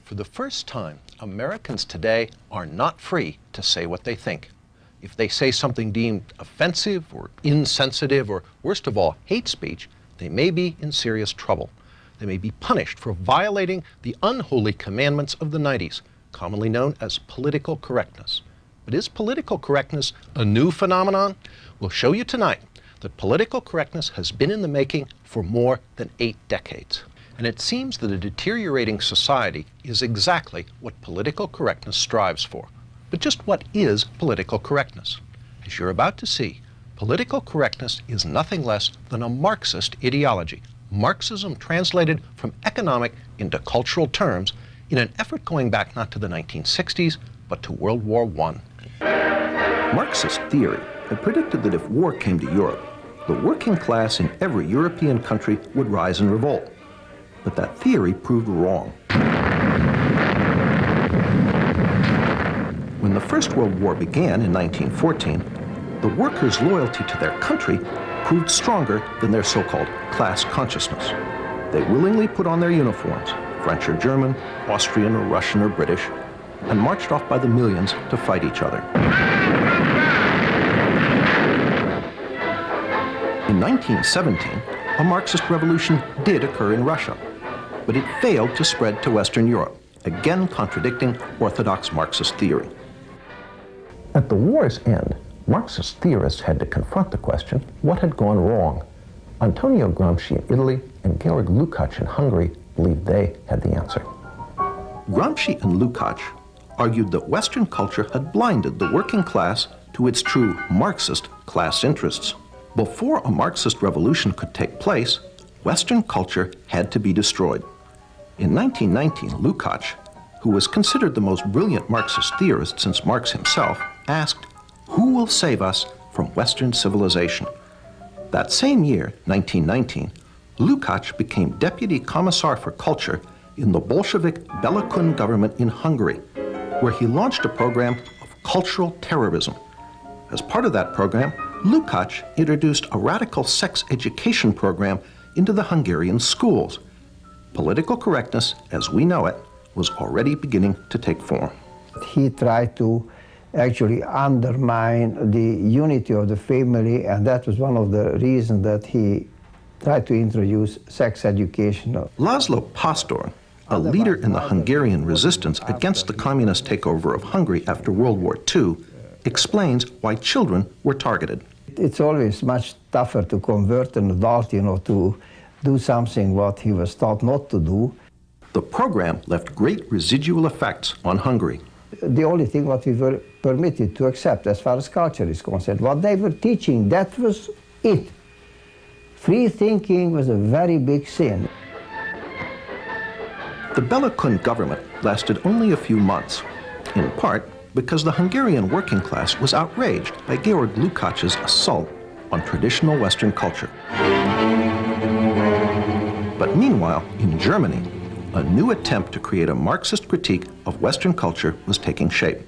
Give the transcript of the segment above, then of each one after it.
For the first time, Americans today are not free to say what they think. If they say something deemed offensive or insensitive or, worst of all, hate speech, they may be in serious trouble. They may be punished for violating the unholy commandments of the 90s, commonly known as political correctness. But is political correctness a new phenomenon? We'll show you tonight that political correctness has been in the making for more than 8 decades. And it seems that a deteriorating society is exactly what political correctness strives for. But just what is political correctness? As you're about to see, political correctness is nothing less than a Marxist ideology. Marxism translated from economic into cultural terms in an effort going back not to the 1960s, but to World War I. Marxist theory had predicted that if war came to Europe, the working class in every European country would rise in revolt. But that theory proved wrong. When the First World War began in 1914, the workers' loyalty to their country proved stronger than their so-called class consciousness. They willingly put on their uniforms, French or German, Austrian or Russian or British, and marched off by the millions to fight each other. In 1917, a Marxist revolution did occur in Russia, but it failed to spread to Western Europe, again contradicting orthodox Marxist theory. At the war's end, Marxist theorists had to confront the question, what had gone wrong? Antonio Gramsci in Italy and Georg Lukács in Hungary believed they had the answer. Gramsci and Lukács argued that Western culture had blinded the working class to its true Marxist class interests. Before a Marxist revolution could take place, Western culture had to be destroyed. In 1919, Lukács, who was considered the most brilliant Marxist theorist since Marx himself, asked, "Who will save us from Western civilization?" That same year, 1919, Lukács became Deputy Commissar for Culture in the Bolshevik Bela Kun government in Hungary, where he launched a program of cultural terrorism. As part of that program, Lukács introduced a radical sex education program into the Hungarian schools. Political correctness, as we know it, was already beginning to take form. He tried to actually undermine the unity of the family, and that was one of the reasons that he tried to introduce sex education. Laszlo Pastor, a leader in the Hungarian resistance against the communist takeover of Hungary after World War II, explains why children were targeted. It's always much tougher to convert an adult, to do something what he was taught not to do. The program left great residual effects on Hungary. The only thing what we were permitted to accept as far as culture is concerned, what they were teaching, that was it. Free thinking was a very big sin. The Bela Kun government lasted only a few months, in part because the Hungarian working class was outraged by Georg Lukács' assault on traditional Western culture. But meanwhile, in Germany, a new attempt to create a Marxist critique of Western culture was taking shape.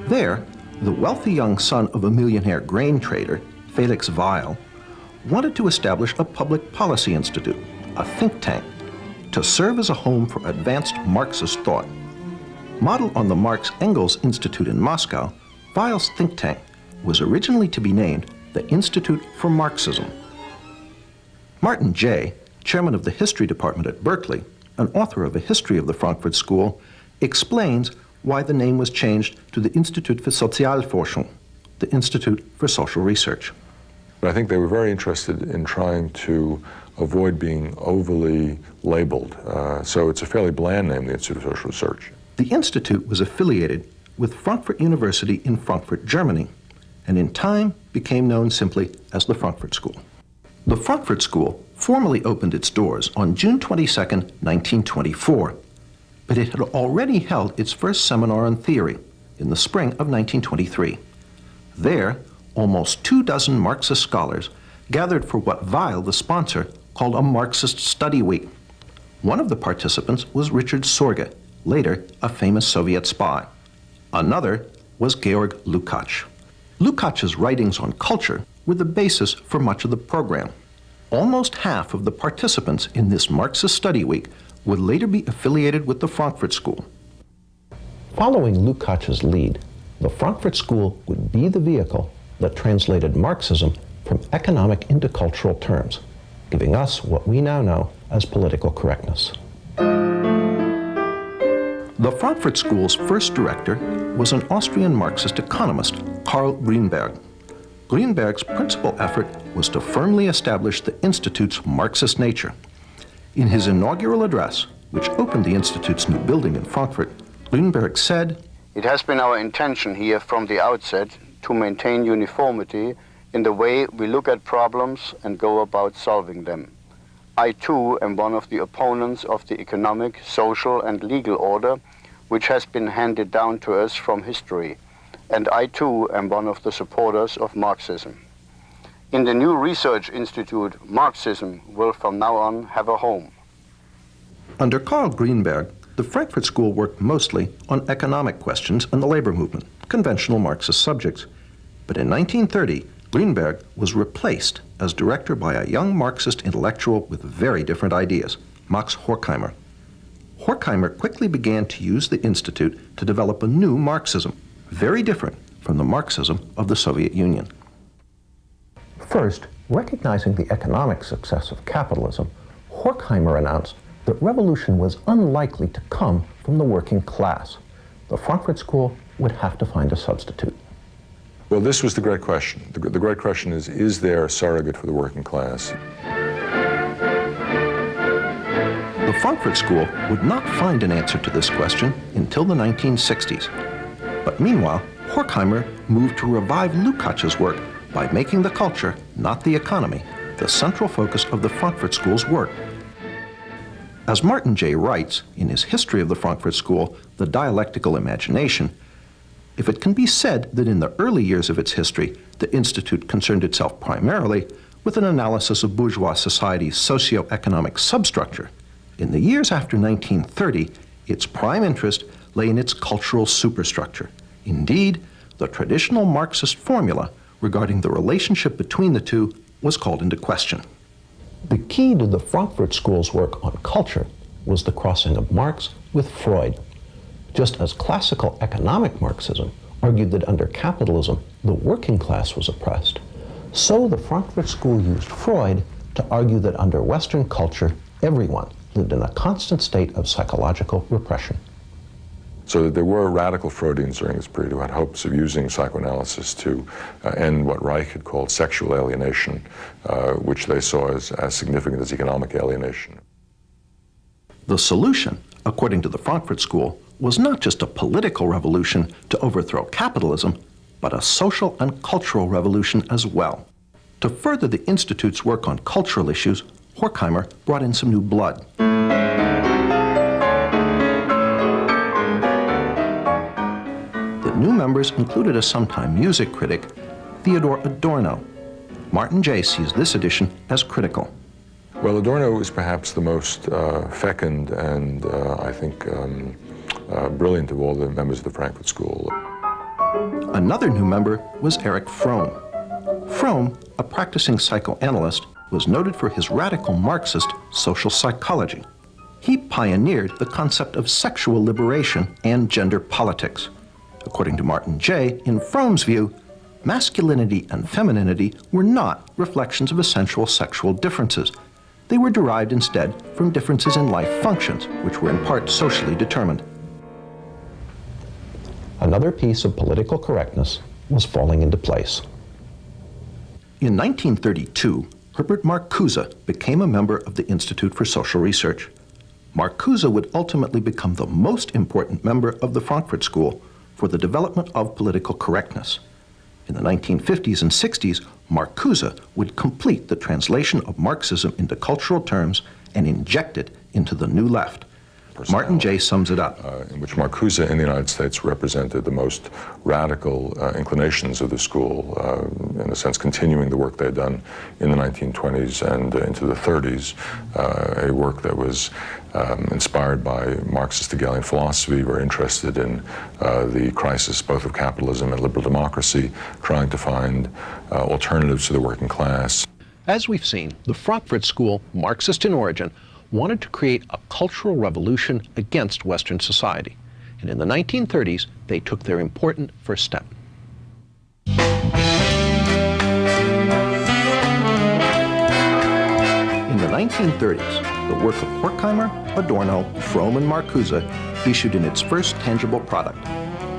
There, the wealthy young son of a millionaire grain trader, Felix Weil, wanted to establish a public policy institute, a think tank, to serve as a home for advanced Marxist thought. Modeled on the Marx-Engels Institute in Moscow, Weil's think tank was originally to be named the Institute for Marxism. Martin Jay, chairman of the history department at Berkeley, an author of A History of the Frankfurt School, explains why the name was changed to the Institut für Sozialforschung, the Institute for Social Research. I think they were very interested in trying to avoid being overly labeled. So it's a fairly bland name, the Institute for Social Research. The Institute was affiliated with Frankfurt University in Frankfurt, Germany, and in time became known simply as the Frankfurt School. The Frankfurt School formally opened its doors on June 22, 1924, but it had already held its first seminar on theory in the spring of 1923. There, almost 24 Marxist scholars gathered for what Weil, the sponsor, called a Marxist study week. One of the participants was Richard Sorge, later a famous Soviet spy. Another was Georg Lukács. Lukács' writings on culture were the basis for much of the program. Almost half of the participants in this Marxist study week would later be affiliated with the Frankfurt School. Following Lukács's lead, the Frankfurt School would be the vehicle that translated Marxism from economic into cultural terms, giving us what we now know as political correctness. The Frankfurt School's first director was an Austrian Marxist economist, Karl Grünberg. Grünberg's principal effort was to firmly establish the Institute's Marxist nature. In his inaugural address, which opened the Institute's new building in Frankfurt, Grünberg said, "It has been our intention here from the outset to maintain uniformity in the way we look at problems and go about solving them. I too am one of the opponents of the economic, social and legal order which has been handed down to us from history, and I too am one of the supporters of Marxism. In the new research institute, Marxism will from now on have a home." Under Karl Grünberg, the Frankfurt School worked mostly on economic questions and the labor movement, conventional Marxist subjects. But in 1930, Grünberg was replaced as director by a young Marxist intellectual with very different ideas, Max Horkheimer. Horkheimer quickly began to use the Institute to develop a new Marxism, very different from the Marxism of the Soviet Union. First, recognizing the economic success of capitalism, Horkheimer announced that revolution was unlikely to come from the working class. The Frankfurt School would have to find a substitute. Well, this was the great question. The great question is there a surrogate for the working class? The Frankfurt School would not find an answer to this question until the 1960s. But meanwhile, Horkheimer moved to revive Lukács's work by making the culture, not the economy, the central focus of the Frankfurt School's work. As Martin J. writes in his History of the Frankfurt School, The Dialectical Imagination, if it can be said that in the early years of its history, the Institute concerned itself primarily with an analysis of bourgeois society's socio-economic substructure, in the years after 1930, its prime interest lay in its cultural superstructure. Indeed, the traditional Marxist formula regarding the relationship between the two was called into question. The key to the Frankfurt School's work on culture was the crossing of Marx with Freud. Just as classical economic Marxism argued that under capitalism the working class was oppressed, so the Frankfurt School used Freud to argue that under Western culture everyone lived in a constant state of psychological repression. So that there were radical Freudians during this period who had hopes of using psychoanalysis to end what Reich had called sexual alienation, which they saw as significant as economic alienation. The solution, according to the Frankfurt School, was not just a political revolution to overthrow capitalism, but a social and cultural revolution as well. To further the Institute's work on cultural issues, Horkheimer brought in some new blood. The new members included a sometime music critic, Theodor Adorno. Martin J. sees this addition as critical. Well, Adorno is perhaps the most fecund and, I think, brilliant of all the members of the Frankfurt School. Another new member was Erich Fromm. Fromm, a practicing psychoanalyst, was noted for his radical Marxist social psychology. He pioneered the concept of sexual liberation and gender politics. According to Martin J., in Fromm's view, masculinity and femininity were not reflections of essential sexual differences. They were derived instead from differences in life functions, which were in part socially determined. Another piece of political correctness was falling into place. In 1932, Herbert Marcuse became a member of the Institute for Social Research. Marcuse would ultimately become the most important member of the Frankfurt School for the development of political correctness. In the 1950s and 60s, Marcuse would complete the translation of Marxism into cultural terms and inject it into the New Left. Martin J. sums it up. In which Marcuse in the United States represented the most radical inclinations of the school, in a sense continuing the work they had done in the 1920s and into the 30s, a work that was inspired by Marxist Hegelian philosophy, very interested in the crisis both of capitalism and liberal democracy, trying to find alternatives to the working class. As we've seen, the Frankfurt School, Marxist in origin, wanted to create a cultural revolution against Western society. And in the 1930s, they took their important first step. In the 1930s, the work of Horkheimer, Adorno, Fromm, and Marcuse issued in its first tangible product,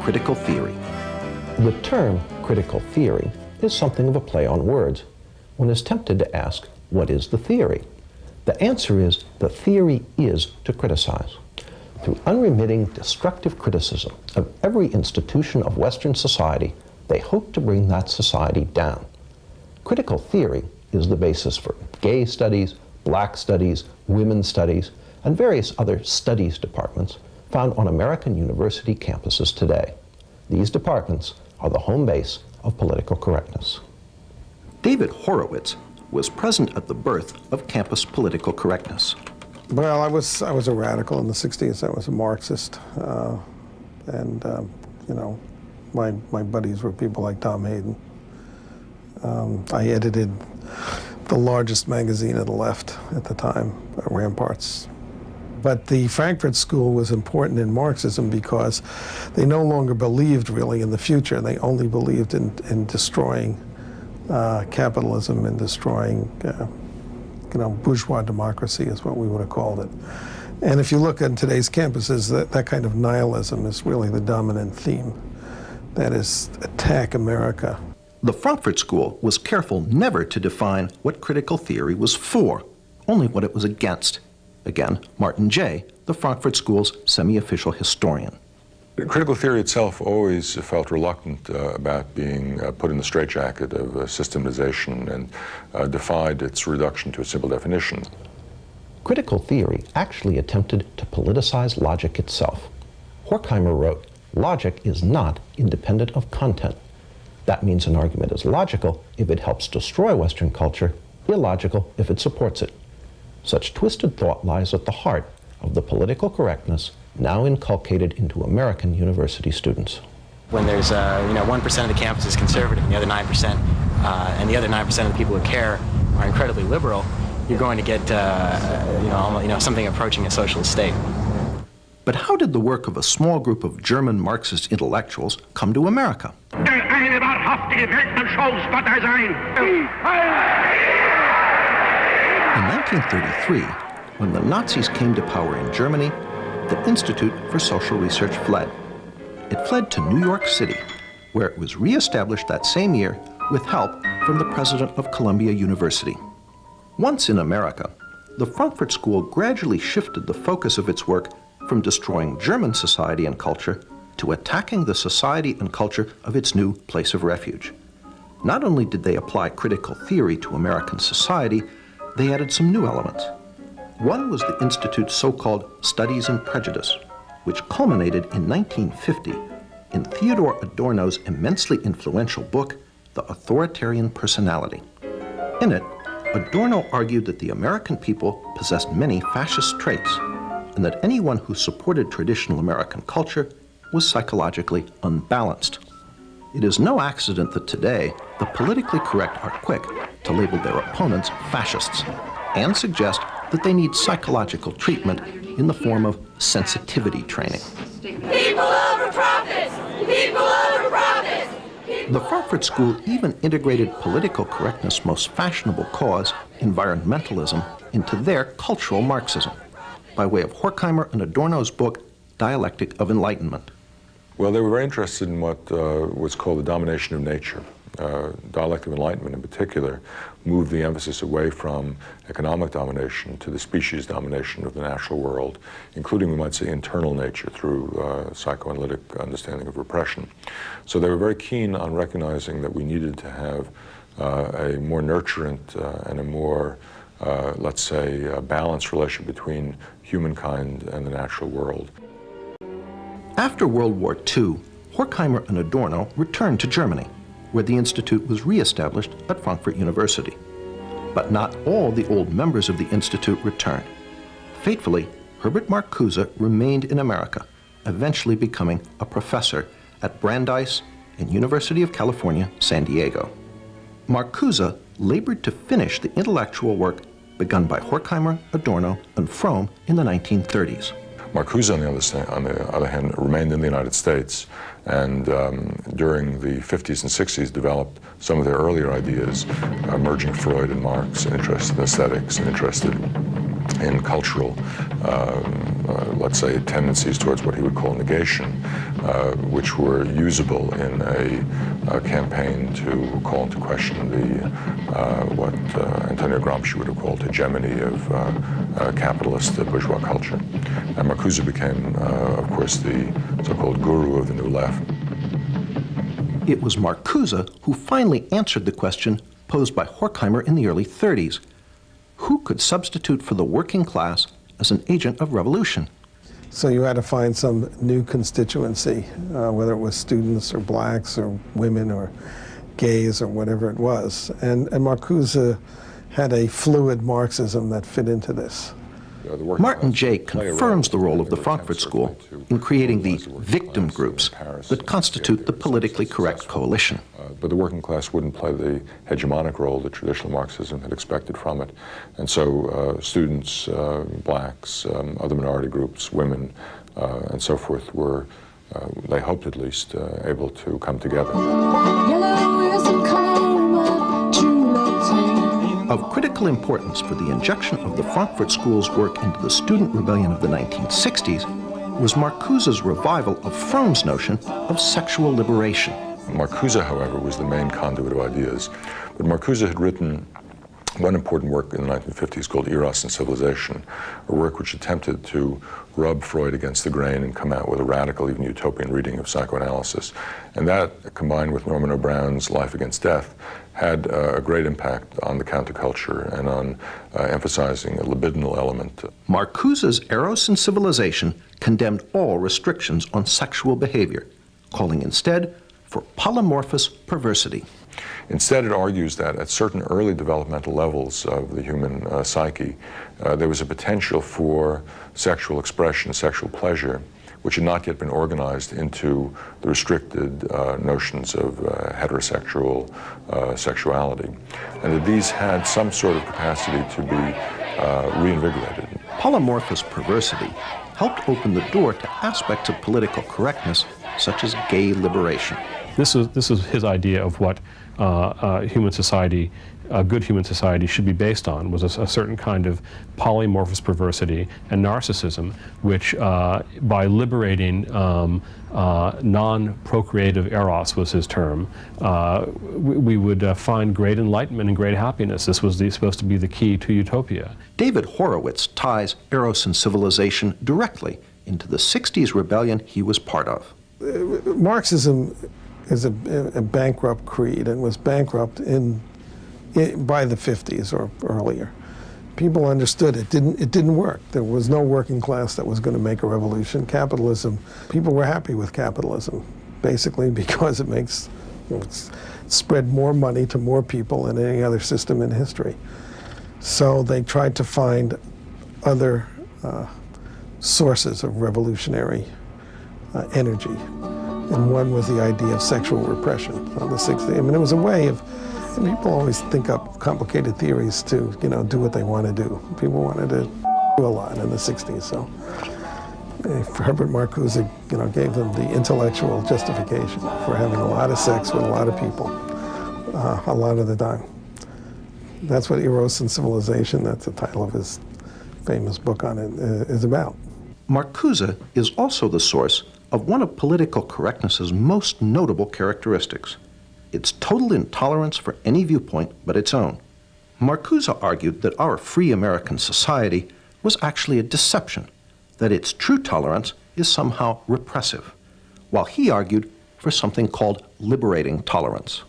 critical theory. The term critical theory is something of a play on words. One is tempted to ask, what is the theory? The answer is, the theory is to criticize. Through unremitting, destructive criticism of every institution of Western society, they hope to bring that society down. Critical theory is the basis for gay studies, black studies, women's studies, and various other studies departments found on American university campuses today. These departments are the home base of political correctness. David Horowitz was present at the birth of campus political correctness. Well, I was a radical in the 60s. I was a Marxist. You know, my buddies were people like Tom Hayden. I edited the largest magazine of the left at the time, Ramparts. But the Frankfurt School was important in Marxism because they no longer believed really in the future. They only believed in destroying capitalism and destroying, you know, bourgeois democracy is what we would have called it. And if you look at today's campuses, that kind of nihilism is really the dominant theme. That is, attack America. The Frankfurt School was careful never to define what critical theory was for, only what it was against. Again, Martin Jay, the Frankfurt School's semi-official historian. Critical theory itself always felt reluctant about being put in the straitjacket of systematization and defied its reduction to a simple definition. Critical theory actually attempted to politicize logic itself. Horkheimer wrote, "Logic is not independent of content. That means an argument is logical if it helps destroy Western culture, illogical if it supports it." Such twisted thought lies at the heart of the political correctness now inculcated into American university students. When there's, 1% of the campus is conservative and the other 9%, and the other 9% of the people who care are incredibly liberal, you're going to get, something approaching a socialist state. But how did the work of a small group of German Marxist intellectuals come to America? In 1933, when the Nazis came to power in Germany, the Institute for Social Research fled. It fled to New York City, where it was reestablished that same year with help from the president of Columbia University. Once in America, the Frankfurt School gradually shifted the focus of its work from destroying German society and culture to attacking the society and culture of its new place of refuge. Not only did they apply critical theory to American society, they added some new elements. One was the Institute's so-called Studies in Prejudice, which culminated in 1950 in Theodore Adorno's immensely influential book, The Authoritarian Personality. In it, Adorno argued that the American people possessed many fascist traits, and that anyone who supported traditional American culture was psychologically unbalanced. It is no accident that today, the politically correct are quick to label their opponents fascists and suggest that they need psychological treatment in the form of sensitivity training. People over profits! People over profits! The Frankfurt School even integrated political correctness' most fashionable cause, environmentalism, into their cultural Marxism, by way of Horkheimer and Adorno's book, Dialectic of Enlightenment. Well, they were very interested in what was called the domination of nature. Dialectic of Enlightenment in particular moved the emphasis away from economic domination to the species domination of the natural world, including, we might say, internal nature through psychoanalytic understanding of repression. So they were very keen on recognizing that we needed to have a more nurturant and a more, let's say, balanced relationship between humankind and the natural world. After World War II, Horkheimer and Adorno returned to Germany, where the Institute was reestablished at Frankfurt University. But not all the old members of the Institute returned. Fatefully, Herbert Marcuse remained in America, eventually becoming a professor at Brandeis and University of California, San Diego. Marcuse labored to finish the intellectual work begun by Horkheimer, Adorno, and Fromm in the 1930s. Marcuse, on the other hand, remained in the United States, and during the 50s and 60s developed some of their earlier ideas, merging Freud and Marx, interested in aesthetics and interested in cultural, let's say, tendencies towards what he would call negation, which were usable in a campaign to call into question the what Antonio Gramsci would have called hegemony of capitalist bourgeois culture. And Marcuse became, of course, the so-called guru of the New Left. It was Marcuse who finally answered the question posed by Horkheimer in the early 30s. Who could substitute for the working class as an agent of revolution? So you had to find some new constituency, whether it was students or blacks or women or gays or whatever it was. And Marcuse had a fluid Marxism that fit into this. Martin Jay confirms the role of the Frankfurt School in creating the victim groups that constitute the politically correct coalition. But the working class wouldn't play the hegemonic role that traditional Marxism had expected from it. And so students, blacks, other minority groups, women, and so forth were, they hoped at least, able to come together. Of critical importance for the injection of the Frankfurt School's work into the student rebellion of the 1960s was Marcuse's revival of Fromm's notion of sexual liberation. Marcuse, however, was the main conduit of ideas. But Marcuse had written one important work in the 1950s called Eros and Civilization, a work which attempted to rub Freud against the grain and come out with a radical, even utopian reading of psychoanalysis. And that, combined with Norman O'Brown's Life Against Death, had a great impact on the counterculture and on emphasizing a libidinal element. Marcuse's Eros and Civilization condemned all restrictions on sexual behavior, calling instead for polymorphous perversity. Instead, it argues that at certain early developmental levels of the human psyche, there was a potential for sexual expression, sexual pleasure, which had not yet been organized into the restricted notions of heterosexual sexuality, and that these had some sort of capacity to be reinvigorated. Polymorphous perversity helped open the door to aspects of political correctness, such as gay liberation. This is his idea of what human society, a good human society, should be based on, was a certain kind of polymorphous perversity and narcissism, which by liberating non-procreative eros, was his term, we would find great enlightenment and great happiness. This was supposed to be the key to utopia. David Horowitz ties Eros and Civilization directly into the 60s rebellion he was part of. Marxism is a bankrupt creed and was bankrupt by the 50s or earlier. People understood it didn't work. There was no working class that was going to make a revolution. Capitalism, people were happy with capitalism, basically because it spread more money to more people than any other system in history. So they tried to find other sources of revolutionary energy. And one was the idea of sexual repression on the 60s. I mean, it was a way of, and people always think up complicated theories to, do what they want to do. People wanted to do a lot in the 60s, so Herbert Marcuse, gave them the intellectual justification for having a lot of sex with a lot of people, a lot of the time. That's what Eros and Civilization, that's the title of his famous book on it, is about. Marcuse is also the source of one of political correctness's most notable characteristics, its total intolerance for any viewpoint but its own. Marcuse argued that our free American society was actually a deception, that its true tolerance is somehow repressive, while he argued for something called liberating tolerance.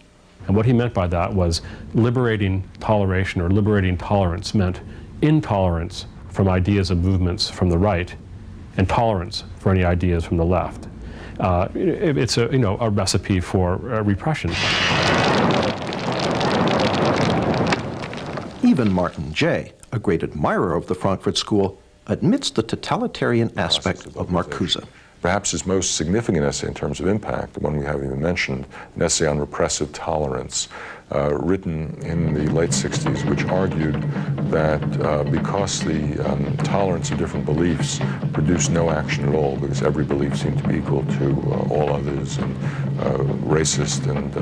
And what he meant by that was liberating toleration or liberating tolerance meant intolerance from ideas of movements from the right and tolerance for any ideas from the left. It's a recipe for repression. Even Martin Jay, a great admirer of the Frankfurt School, admits the totalitarian aspect of Marcuse. Perhaps his most significant essay in terms of impact, the one we haven't even mentioned, an essay on repressive tolerance, written in the late 60s, which argued that because the tolerance of different beliefs produced no action at all, because every belief seemed to be equal to all others, and racist and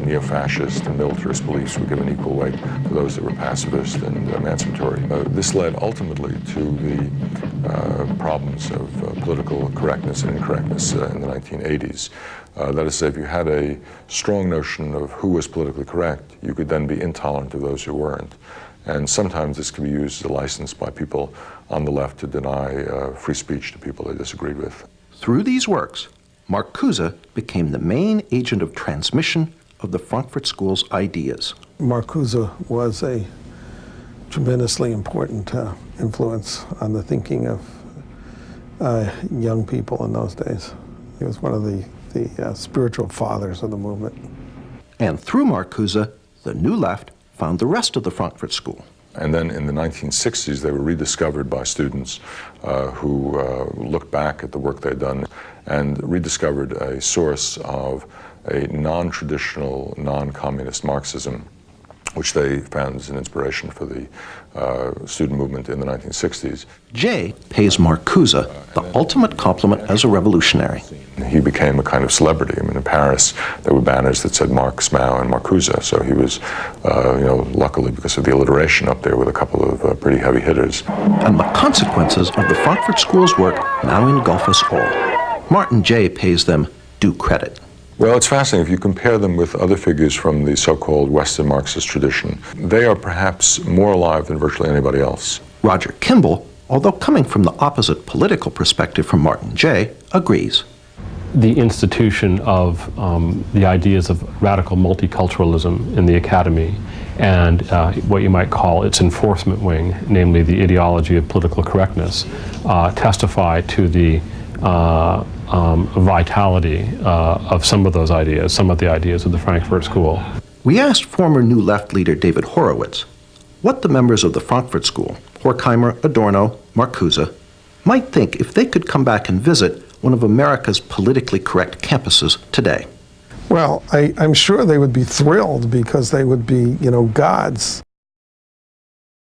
neo-fascist and militarist beliefs were given equal weight to those that were pacifist and emancipatory. This led ultimately to the problems of political correctness and incorrectness in the 1980s. That is to say, if you had a strong notion of who was politically correct, you could then be intolerant of those who weren't. And sometimes this can be used as a license by people on the left to deny free speech to people they disagreed with. Through these works, Marcuse became the main agent of transmission of the Frankfurt School's ideas. Marcuse was a tremendously important influence on the thinking of young people in those days. He was one of the spiritual fathers of the movement. And through Marcuse, the New Left found the rest of the Frankfurt School. And then in the 1960s, they were rediscovered by students who looked back at the work they'd done and rediscovered a source of a non-traditional, non-communist Marxism, which they found as an inspiration for the student movement in the 1960s. Jay pays Marcuse the ultimate compliment as a revolutionary. He became a kind of celebrity. I mean, in Paris, there were banners that said Marx, Mao, and Marcuse. So he was, luckily because of the alliteration up there with a couple of pretty heavy hitters. And the consequences of the Frankfurt School's work now engulf us all. Martin Jay pays them due credit. Well, it's fascinating. If you compare them with other figures from the so-called Western Marxist tradition, they are perhaps more alive than virtually anybody else. Roger Kimball, although coming from the opposite political perspective from Martin Jay, agrees. The institution of the ideas of radical multiculturalism in the academy and what you might call its enforcement wing, namely the ideology of political correctness, testify to the vitality of some of those ideas, some of the ideas of the Frankfurt School. We asked former New Left leader David Horowitz what the members of the Frankfurt School, Horkheimer, Adorno, Marcuse, might think if they could come back and visit one of America's politically correct campuses today. Well, I'm sure they would be thrilled because they would be, gods